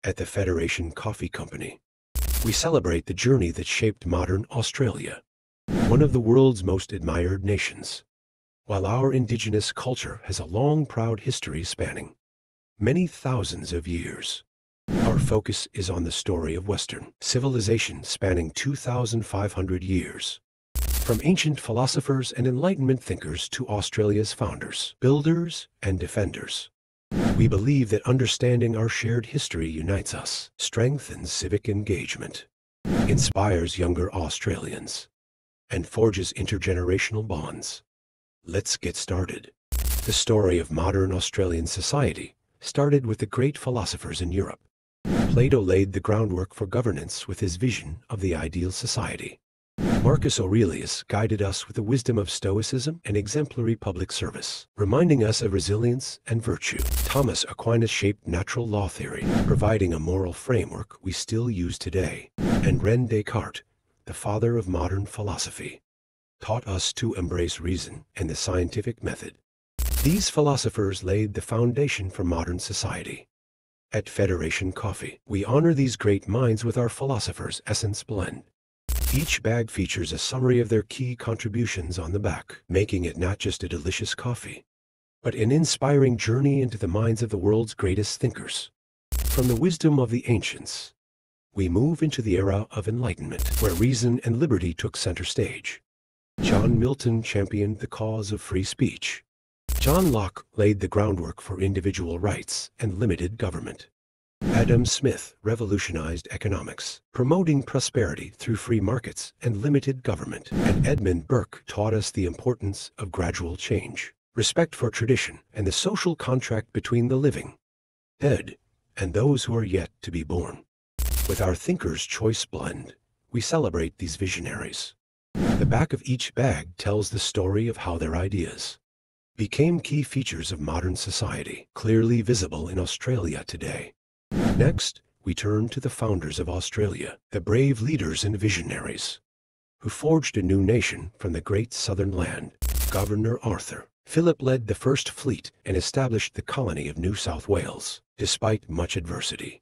At the Federation Coffee Company, we celebrate the journey that shaped modern Australia, one of the world's most admired nations. While our indigenous culture has a long, proud history spanning many thousands of years, our focus is on the story of Western civilization spanning 2,500 years. From ancient philosophers and Enlightenment thinkers to Australia's founders, builders, and defenders, we believe that understanding our shared history unites us, strengthens civic engagement, inspires younger Australians, and forges intergenerational bonds. Let's get started. The story of modern Australian society started with the great philosophers in Europe. Plato laid the groundwork for governance with his vision of the ideal society. Marcus Aurelius guided us with the wisdom of stoicism and exemplary public service, reminding us of resilience and virtue. Thomas Aquinas shaped natural law theory, providing a moral framework we still use today. And René Descartes, the father of modern philosophy, taught us to embrace reason and the scientific method. These philosophers laid the foundation for modern society. At Federation Coffee, we honor these great minds with our Philosopher's Essence blend. Each bag features a summary of their key contributions on the back, making it not just a delicious coffee, but an inspiring journey into the minds of the world's greatest thinkers. From the wisdom of the ancients, we move into the era of Enlightenment, where reason and liberty took center stage. John Milton championed the cause of free speech. John Locke laid the groundwork for individual rights and limited government. Adam Smith revolutionized economics, promoting prosperity through free markets and limited government. And Edmund Burke taught us the importance of gradual change, respect for tradition, and the social contract between the living, dead, and those who are yet to be born. With our Thinker's Choice blend, we celebrate these visionaries. The back of each bag tells the story of how their ideas became key features of modern society, clearly visible in Australia today. Next, we turn to the founders of Australia, the brave leaders and visionaries who forged a new nation from the great southern land. Governor Arthur Phillip led the first fleet and established the colony of New South Wales, despite much adversity.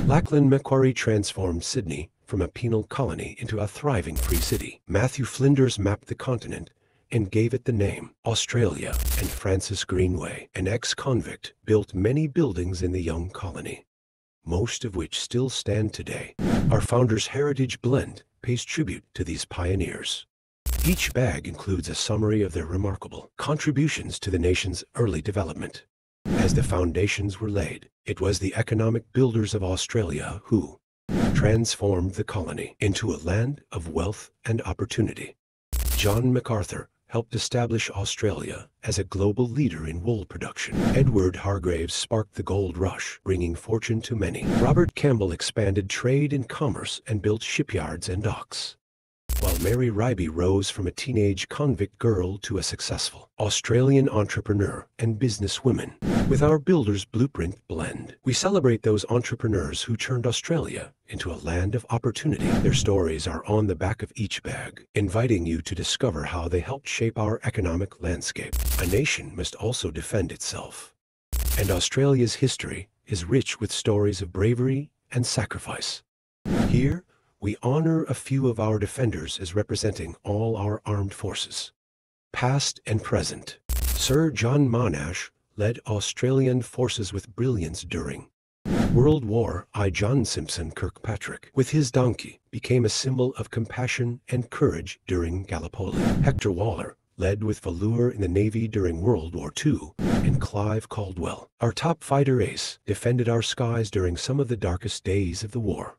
Lachlan Macquarie transformed Sydney from a penal colony into a thriving free city. Matthew Flinders mapped the continent and gave it the name Australia. And Francis Greenway, an ex-convict, built many buildings in the young colony, most of which still stand today. Our Founders' Heritage blend pays tribute to these pioneers. Each bag includes a summary of their remarkable contributions to the nation's early development. As the foundations were laid, it was the economic builders of Australia who transformed the colony into a land of wealth and opportunity. John MacArthur helped establish Australia as a global leader in wool production. Edward Hargraves sparked the gold rush, bringing fortune to many. Robert Campbell expanded trade and commerce and built shipyards and docks, while Mary Ryby rose from a teenage convict girl to a successful Australian entrepreneur and businesswoman. With our Builder's Blueprint blend, we celebrate those entrepreneurs who turned Australia into a land of opportunity. Their stories are on the back of each bag, inviting you to discover how they helped shape our economic landscape. A nation must also defend itself, and Australia's history is rich with stories of bravery and sacrifice. Here, we honor a few of our defenders as representing all our armed forces, past and present. Sir John Monash led Australian forces with brilliance during World War I. John Simpson Kirkpatrick, with his donkey, became a symbol of compassion and courage during Gallipoli. Hector Waller led with valor in the Navy during World War II, and Clive Caldwell, our top fighter ace, defended our skies during some of the darkest days of the war.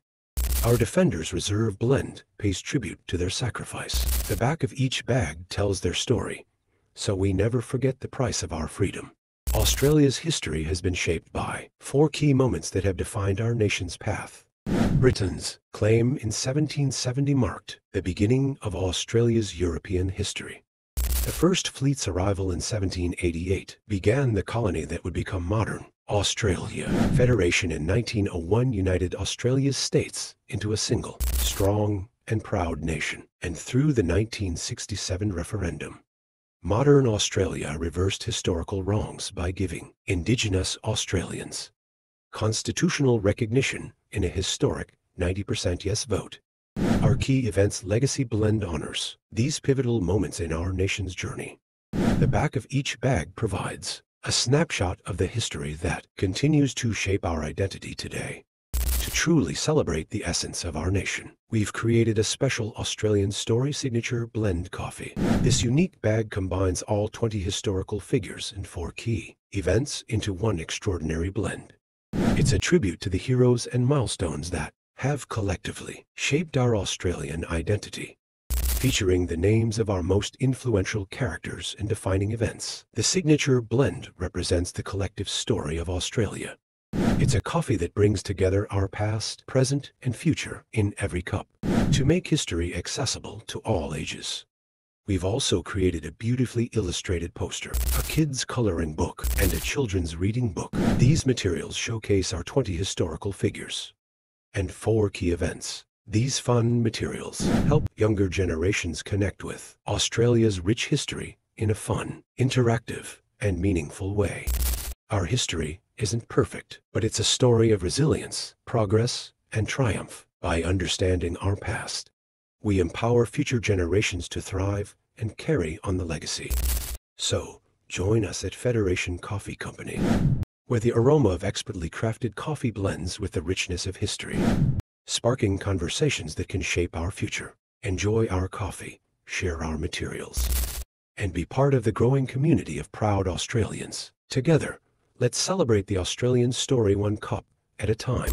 Our Defenders Reserve blend pays tribute to their sacrifice. The back of each bag tells their story, so we never forget the price of our freedom. Australia's history has been shaped by 4 key moments that have defined our nation's path. Britain's claim in 1770 marked the beginning of Australia's European history. The first fleet's arrival in 1788 began the colony that would become modern Australia. Federation in 1901 united Australia's states into a single, strong, and proud nation. And through the 1967 referendum, modern Australia reversed historical wrongs by giving Indigenous Australians constitutional recognition in a historic 90% yes vote. Our key events legacy blend honors these pivotal moments in our nation's journey. The back of each bag provides a snapshot of the history that continues to shape our identity today. To truly celebrate the essence of our nation, we've created a special Australian Story Signature Blend coffee. This unique bag combines all 20 historical figures and 4 key events into one extraordinary blend. It's a tribute to the heroes and milestones that have collectively shaped our Australian identity. Featuring the names of our most influential characters and defining events, the Signature Blend represents the collective story of Australia. It's a coffee that brings together our past, present, and future in every cup. To make history accessible to all ages, we've also created a beautifully illustrated poster, a kid's coloring book, and a children's reading book. These materials showcase our 20 historical figures and 4 key events. These fun materials help younger generations connect with Australia's rich history in a fun, interactive, and meaningful way. Our history isn't perfect, but it's a story of resilience, progress, and triumph. By understanding our past, we empower future generations to thrive and carry on the legacy. So, join us at Federation Coffee Company, where the aroma of expertly crafted coffee blends with the richness of history, sparking conversations that can shape our future. Enjoy our coffee, share our materials, and be part of the growing community of proud Australians. Together, let's celebrate the Australian story one cup at a time.